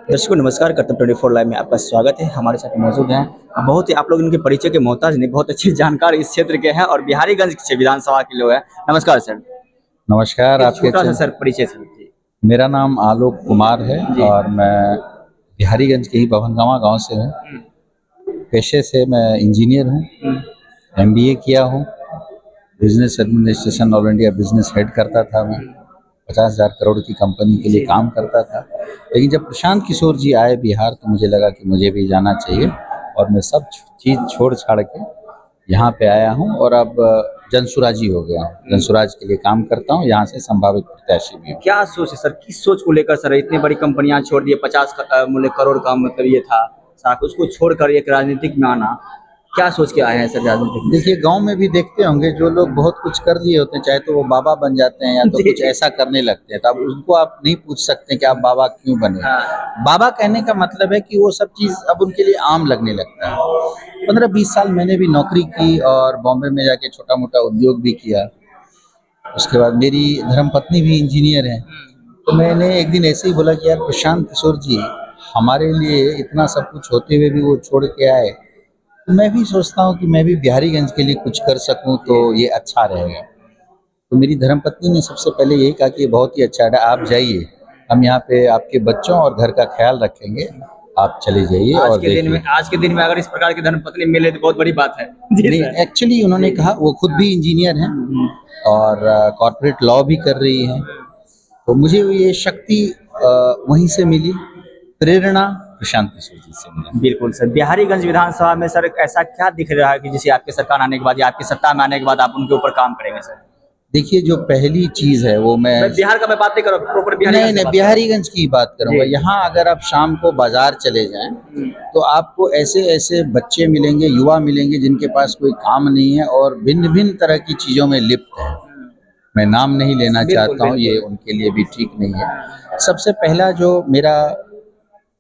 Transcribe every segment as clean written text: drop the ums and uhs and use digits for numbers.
दर्शकों नमस्कार, कर्तव्य 24 लाइव में आपका स्वागत है। हमारे साथ मौजूद हैं बहुत ही आप लोग इनके परिचय के मोहताज नहीं, बहुत अच्छे जानकार इस क्षेत्र के हैं और बिहारीगंज से विधानसभा के लोग हैं। नमस्कार सर। नमस्कार। एक आपके छोटा सा सर परिचय सर जी। मेरा नाम आलोक कुमार है जी। और मैं बिहारीगंज के ही बभनगामा गांव से हूँ। पेशे से मैं इंजीनियर हूँ, एमबीए किया हूँ। Business administration all India business head करता था मैं। 50,000 करोड़ की कंपनी के लिए जी। काम करता था। लेकिन जब प्रशांत किशोर जी आए बिहार तो मुझे लगा कि मुझे भी जाना चाहिए और मैं सब चीज़ छोड़ छाड़ के यहाँ पे आया हूँ और अब जनसुराजी हो गया हूँ। जनसुराज के लिए काम करता हूँ, यहाँ से संभावित प्रत्याशी भी हूँ। क्या सोच है सर, किस सोच को लेकर सर इतनी बड़ी कंपनियां छोड़ दिए, 50 करोड़ का मतलब ये था साथ, उसको छोड़कर एक राजनीतिक में आना, क्या सोच के आए हैं सर राजनीतिक में? देखिए गांव में भी देखते होंगे जो लोग बहुत कुछ कर लिए होते हैं, चाहे तो वो बाबा बन जाते हैं या तो जी, कुछ जी। ऐसा करने लगते हैं, तो अब उनको आप नहीं पूछ सकते कि आप बाबा क्यों बने। हाँ। बाबा कहने का मतलब है कि वो सब चीज़ अब उनके लिए आम लगने लगता है। 15-20 साल मैंने भी नौकरी की और बॉम्बे में जाके छोटा मोटा उद्योग भी किया। उसके बाद मेरी धर्मपत्नी भी इंजीनियर है, तो मैंने एक दिन ऐसे ही बोला कि यार प्रशांत किशोर जी हमारे लिए इतना सब कुछ होते हुए भी वो छोड़ के आए, तो मैं भी सोचता हूँ कि मैं भी बिहारीगंज के लिए कुछ कर सकूँ तो ये अच्छा रहेगा। तो मेरी धर्मपत्नी ने सबसे पहले यही कहा कि ये बहुत ही अच्छा है, आप जाइए, हम यहाँ पे आपके बच्चों और घर का ख्याल रखेंगे, आप चले जाइए और देखिए। आज के दिन में अगर इस प्रकार की धर्मपत्नी मिले तो बहुत बड़ी बात है। जी नहीं, सर। एक्चुअली उन्होंने कहा वो खुद भी इंजीनियर हैं और कॉर्पोरेट लॉ भी कर रही हैं, तो मुझे ये शक्ति वहीं से मिली, प्रेरणा प्रशांत किशोर जी से मिला। बिल्कुल सर, बिहारीगंज विधानसभा में सर ऐसा क्या दिख रहा है कि जिसे आपके सरकार आने के बाद या आपकी सत्ता में आने के बाद आप उनके ऊपर काम करेंगे सर? देखिए जो पहली चीज़ है वो मैं बिहार का मैं बात नहीं कर रहा हूँ, प्रॉपर नहीं बिहारीगंज की बात करूंगा। जी। यहाँ अगर आप शाम को बाजार चले जाएं तो आपको ऐसे ऐसे बच्चे मिलेंगे, युवा मिलेंगे जिनके पास कोई काम नहीं है और भिन्न भिन्न तरह की चीज़ों में लिप्त है। मैं नाम नहीं लेना चाहता हूँ, ये उनके लिए भी ठीक नहीं है। सबसे पहला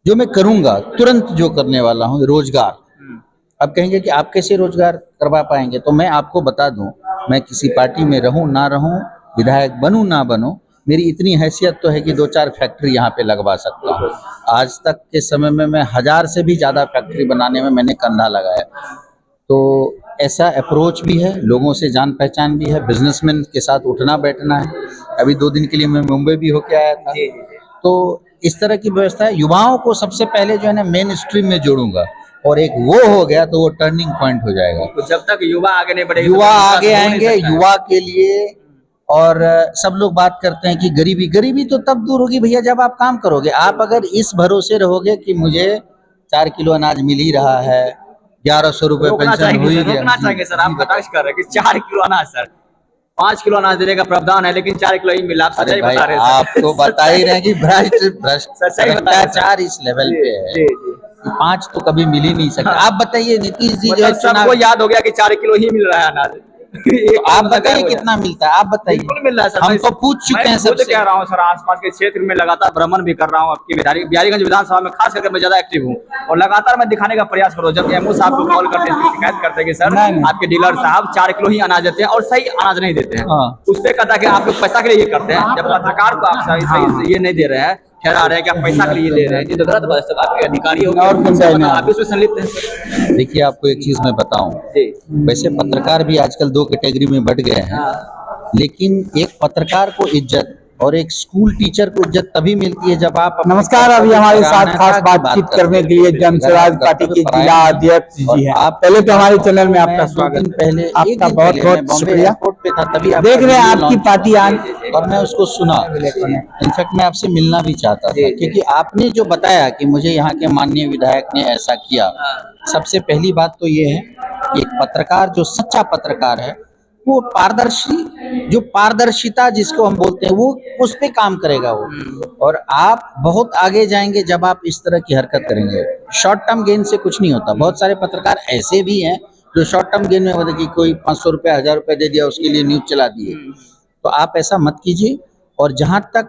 जो मैं करूँगा तुरंत जो करने वाला हूँ रोजगार। अब कहेंगे कि आप कैसे रोजगार करवा पाएंगे, तो मैं आपको बता दूं, मैं किसी पार्टी में रहूं ना रहूं, विधायक बनूं ना बनूं, मेरी इतनी हैसियत तो है कि 2-4 फैक्ट्री यहाँ पे लगवा सकता हूँ। आज तक के समय में मैं 1000 से भी ज़्यादा फैक्ट्री बनाने में मैंने कंधा लगाया। तो ऐसा अप्रोच भी है, लोगों से जान पहचान भी है, बिजनेसमैन के साथ उठना बैठना है। अभी 2 दिन के लिए मैं मुंबई भी होके आया था। तो इस तरह की व्यवस्था है। युवाओं को सबसे पहले जो है ना मेन स्ट्रीम में जोड़ूंगा और एक वो हो गया तो वो टर्निंग पॉइंट हो जाएगा। तो जब तक युवा आगे नहीं बढ़ेगा, युवा आगे आएंगे, युवा के लिए। और सब लोग बात करते हैं कि गरीबी गरीबी तो तब दूर होगी भैया जब आप काम करोगे। आप अगर इस भरोसे रहोगे कि मुझे 4 किलो अनाज मिल ही रहा है, 1100 रुपए पेंशन हो ही गया। रोकना चाहेंगे सर, आप कटाक्ष कर रहे हैं कि 4 किलो अनाज सर, 5 किलो अनाज देने का प्रावधान है लेकिन 4 किलो ही मिला। आप अरे सच्चाई भाई बता रहे हैं आप तो बता ही रहे हैं कि भ्रष्टाचार इस लेवल पे है जी, कि 5 तो कभी मिल ही नहीं सकता। आप बताइए नीतीश जी जो मतलब सबको याद हो गया कि 4 किलो ही मिल रहा है अनाज। तो आप बताइए कितना मिलता है, आप बताइए। बिल्कुल मिल रहा है सर, हम तो पूछ चुके हैं सबसे। कह रहा हूँ सर, आसपास के क्षेत्र में लगातार भ्रमण भी कर रहा हूँ, आपकी बिहारीगंज विधानसभा में खास करके मैं ज्यादा एक्टिव हूँ और लगातार मैं दिखाने का प्रयास कर रहा हूँ। जब एमओ साहब को कॉल करते हैं, शिकायत करते हैं कि सर आपके डीलर साहब 4 किलो ही अनाज देते हैं और सही अनाज नहीं देते हैं। उस पर कहता है कि आप लोग पैसा के लिए ये करते हैं, जब पत्रकार को आप सही ये नहीं दे रहे हैं, ठहरा रहे हैं कि आप पैसा के लिए ले रहे हैं, तो गलत बात है। आपके अधिकारी होंगे और आप इसमें संलिप्त हैं। देखिए आपको एक चीज मैं बताऊं, वैसे पत्रकार भी आजकल 2 कैटेगरी में बट गए हैं, लेकिन एक पत्रकार को इज्जत और एक स्कूल टीचर को इज्जत तभी मिलती है जब आप। नमस्कार, अभी हमारे साथ खास बातचीत करने के लिए जनसुराज पार्टी के जिला अध्यक्ष जी हैं। आप पहले तो हमारे चैनल में आपका स्वागत। पहले आपका बहुत बहुत शुक्रिया। एयरपोर्ट पे था तभी देख रहे हैं आपकी पार्टी आज, और मैं उसको सुना। इनफैक्ट मैं आपसे मिलना भी चाहता था क्योंकि आपने जो बताया कि मुझे यहाँ के माननीय विधायक ने ऐसा किया। सबसे पहली बात तो ये है कि एक पत्रकार जो सच्चा पत्रकार है वो पारदर्शिता जिसको हम बोलते हैं वो उस पे काम करेगा वो। और आप बहुत आगे जाएंगे जब आप इस तरह की हरकत करेंगे। शॉर्ट टर्म गेन से कुछ नहीं होता। बहुत सारे पत्रकार ऐसे भी हैं जो शॉर्ट टर्म गेन में मतलब कि कोई 500 रुपये 1000 रुपये दे दिया उसके लिए न्यूज चला दिए। तो आप ऐसा मत कीजिए। और जहाँ तक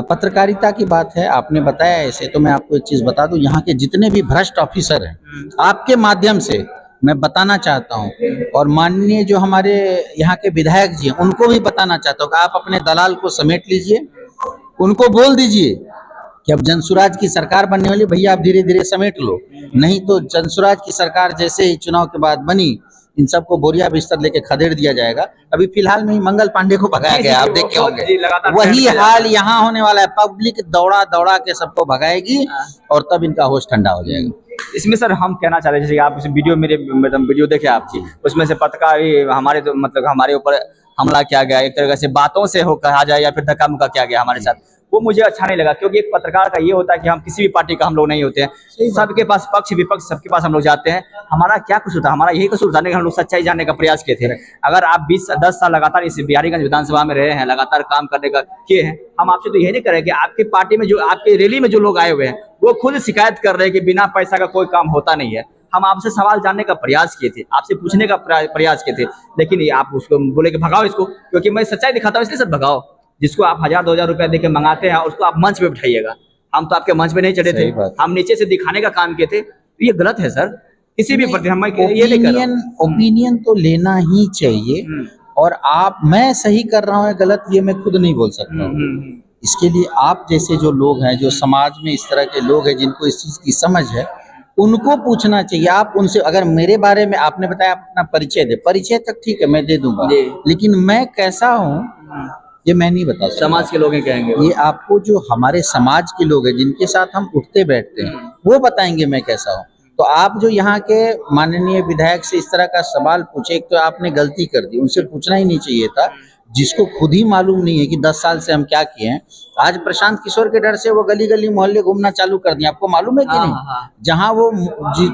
पत्रकारिता की बात है, आपने बताया ऐसे, तो मैं आपको एक चीज़ बता दूं, यहाँ के जितने भी भ्रष्ट ऑफिसर हैं आपके माध्यम से मैं बताना चाहता हूँ, और माननीय जो हमारे यहाँ के विधायक जी हैं उनको भी बताना चाहता हूँ कि आप अपने दलाल को समेट लीजिए, उनको बोल दीजिए कि अब जनसुराज की सरकार बनने वाली, भैया आप धीरे धीरे समेट लो, नहीं तो जनसुराज की सरकार जैसे ही चुनाव के बाद बनी, इन सबको बोरिया बिस्तर लेके खदेड़ दिया जाएगा। अभी फिलहाल में ही मंगल पांडे को भगाया गया, आप देखे होंगे, वही हाल यहाँ होने वाला है। पब्लिक दौड़ा दौड़ा के सबको भगाएगी और तब इनका होश ठंडा हो जाएगा। इसमें सर हम कहना चाह रहे हैं, जैसे आप इस वीडियो मेरे मतलब वीडियो देखे आपकी, उसमें से पत्रकार हमारे तो मतलब हमारे ऊपर हमला किया गया, एक तरह से बातों से हो कहा जाए या फिर धक्का मुक्का किया गया हमारे साथ, वो मुझे अच्छा नहीं लगा। क्योंकि एक पत्रकार का ये होता है कि हम किसी भी पार्टी का हम लोग नहीं होते हैं, सबके पास पक्ष विपक्ष सबके पास हम लोग जाते हैं। हमारा क्या कसूर था? हमारा यही कसूर था कि हम लोग सच्चाई जानने का प्रयास किए थे। अगर आप 10 साल लगातार इस बिहारीगंज विधानसभा में रहे हैं, लगातार काम करने का किए हैं, हम आपसे तो यही नहीं करें कि आपकी पार्टी में जो आपके रैली में जो लोग आए हुए हैं वो खुद शिकायत कर रहे हैं कि बिना पैसा का कोई काम होता नहीं है। हम आपसे सवाल जानने का प्रयास किए थे, आपसे पूछने का प्रयास किए थे, लेकिन ये आप उसको बोले कि भगाओ इसको, क्योंकि मैं सच्चाई दिखाता हूँ इसलिए सर भगाओ। जिसको आप 1000-2000 रुपया देके मंगाते हैं उसको आप मंच पे बिठाइएगा। हम तो आपके मंच पे नहीं चढ़े थे, हम नीचे से दिखाने का काम किए थे। तो ये गलत है सर, किसी भी प्रति हम ये नहीं कर रहा हूं। ओपिनियन तो लेना ही चाहिए, और आप मैं सही कर रहा हूँ गलत ये मैं खुद नहीं बोल सकता हूँ। इसके लिए आप जैसे जो लोग हैं, जो समाज में इस तरह के लोग हैं जिनको इस चीज की समझ है, उनको पूछना चाहिए। आप उनसे, अगर मेरे बारे में आपने बताया अपना परिचय दे, परिचय तक ठीक है मैं दे दूंगा, लेकिन मैं कैसा हूँ ये मैं नहीं बता सकता। समाज के लोग कहेंगे, ये आपको जो हमारे समाज के लोग हैं जिनके साथ हम उठते बैठते हैं वो बताएंगे मैं कैसा हूँ। तो आप जो यहाँ के माननीय विधायक से इस तरह का सवाल पूछे, एक तो आपने गलती कर दी, उनसे पूछना ही नहीं चाहिए था, जिसको खुद ही मालूम नहीं है कि 10 साल से हम क्या किए हैं। आज प्रशांत किशोर के डर से वो गली गली मोहल्ले घूमना चालू कर दिया, आपको मालूम है कि नहीं? जहाँ वो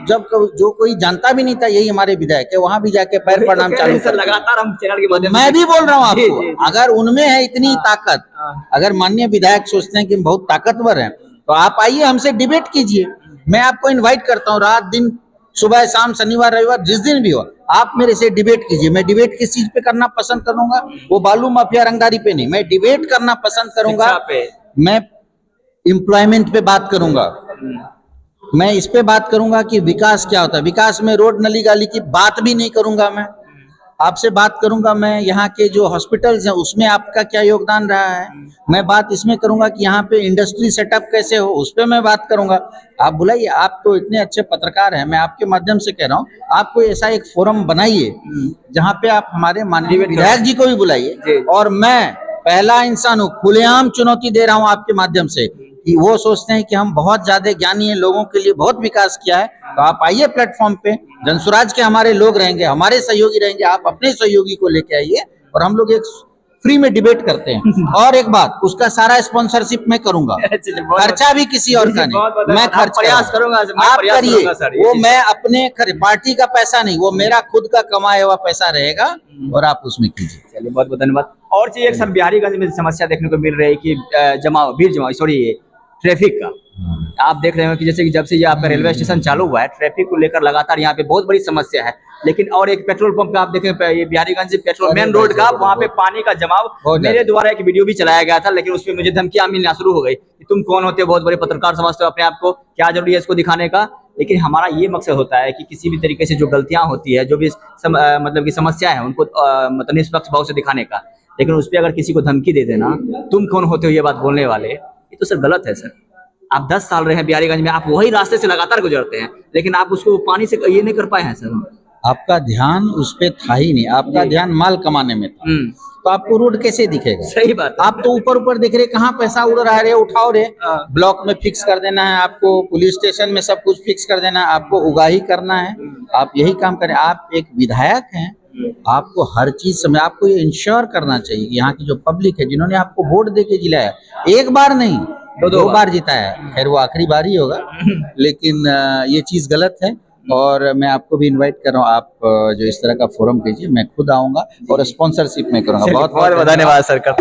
जब जो कोई जानता भी नहीं था यही हमारे विधायक है, वहां भी जाके पैर प्रणाम चालू कर। लगातार हम चैनल के माध्यम मैं भी बोल रहा हूँ आपको, अगर उनमें है इतनी ताकत, अगर माननीय विधायक सोचते हैं कि हम बहुत ताकतवर हैं, तो आप आइए हमसे डिबेट कीजिए। मैं आपको इन्वाइट करता हूँ, रात दिन सुबह शाम शनिवार रविवार जिस दिन भी हो आप मेरे से डिबेट कीजिए। मैं डिबेट किस चीज पे करना पसंद करूंगा? वो बालू माफिया रंगदारी पे नहीं, मैं डिबेट करना पसंद करूंगा। मैं एम्प्लॉयमेंट पे बात करूंगा, मैं इस पे बात करूंगा कि विकास क्या होता है। विकास में रोड नली गाली की बात भी नहीं करूंगा। मैं आपसे बात करूंगा मैं यहाँ के जो हॉस्पिटल्स हैं उसमें आपका क्या योगदान रहा है। मैं बात इसमें करूंगा कि यहाँ पे इंडस्ट्री सेटअप कैसे हो, उस पर मैं बात करूंगा। आप बुलाइए, आप तो इतने अच्छे पत्रकार हैं, मैं आपके माध्यम से कह रहा हूँ आप कोई ऐसा एक फोरम बनाइए जहाँ पे आप हमारे माननीय विधायक जी को भी बुलाइए। और मैं पहला इंसान हूँ, खुलेआम चुनौती दे रहा हूँ आपके माध्यम से कि वो सोचते हैं कि हम बहुत ज्यादा ज्ञानी हैं, लोगों के लिए बहुत विकास किया है, तो आप आइए प्लेटफॉर्म पे। जनसुराज के हमारे लोग रहेंगे, हमारे सहयोगी रहेंगे, आप अपने सहयोगी को लेके आइए और हम लोग एक फ्री में डिबेट करते हैं। और एक बात, उसका सारा स्पॉन्सरशिप मैं करूंगा, खर्चा भी किसी और का नहीं, मैं खर्च प्रयास करूंगा। आप करिए, वो मैं अपने पार्टी का पैसा नहीं, वो मेरा खुद का कमाया हुआ पैसा रहेगा और आप उसमें कीजिए। चलिए बहुत बहुत धन्यवाद। और चीज एक सर बिहारीगंज में समस्या देखने को मिल रही है कि भीड़ जमाव सॉरी ट्रैफिक का आप देख रहे हो कि जैसे कि जब से ये आपका रेलवे स्टेशन चालू हुआ है, ट्रैफिक को लेकर लगातार यहाँ पे बहुत बड़ी समस्या है। लेकिन और एक पेट्रोल पंप का आप देखें, ये बिहारीगंज पेट्रोल मेन रोड का, वहाँ पे पानी का जमाव, मेरे द्वारा एक वीडियो भी चलाया गया था, लेकिन उसमें मुझे धमकियां मिलना शुरू हो गई कि तुम कौन होते हो, बहुत बड़े पत्रकार समझते हो अपने आप को, क्या जरूरी है इसको दिखाने का। लेकिन हमारा ये मकसद होता है कि किसी भी तरीके से जो गलतियां होती है, जो भी मतलब की समस्या है, उनको मतलब निष्पक्ष भाव से दिखाने का। लेकिन उस पर अगर किसी को धमकी दे देना, तुम कौन होते हो ये बात बोलने वाले, ये तो सर गलत है सर। आप 10 साल रहे हैं बिहारीगंज में, आप वही रास्ते से लगातार गुजरते हैं, लेकिन आप उसको पानी से ये नहीं कर पाए हैं सर। आपका ध्यान उस पे था ही नहीं, आपका ध्यान माल कमाने में था, तो आपको रोड कैसे दिखेगा? सही बात है। आप तो ऊपर ऊपर देख रहे, कहाँ पैसा उड़ रहा है रे, उठाओ रे, ब्लॉक में फिक्स कर देना है आपको, पुलिस स्टेशन में सब कुछ फिक्स कर देना है, आपको उगाही करना है, आप यही काम करें। आप एक विधायक हैं, आपको हर चीज समय आपको ये इंश्योर करना चाहिए कि यहाँ की जो पब्लिक है, जिन्होंने आपको वोट दे के जिलाया, एक बार नहीं दो बार जिताया है, खैर वो आखिरी बार ही होगा, लेकिन ये चीज गलत है। और मैं आपको भी इनवाइट कर रहा हूँ, आप जो इस तरह का फोरम कीजिए, मैं खुद आऊंगा और स्पॉन्सरशिप में करूंगा। बहुत बहुत धन्यवाद सर का।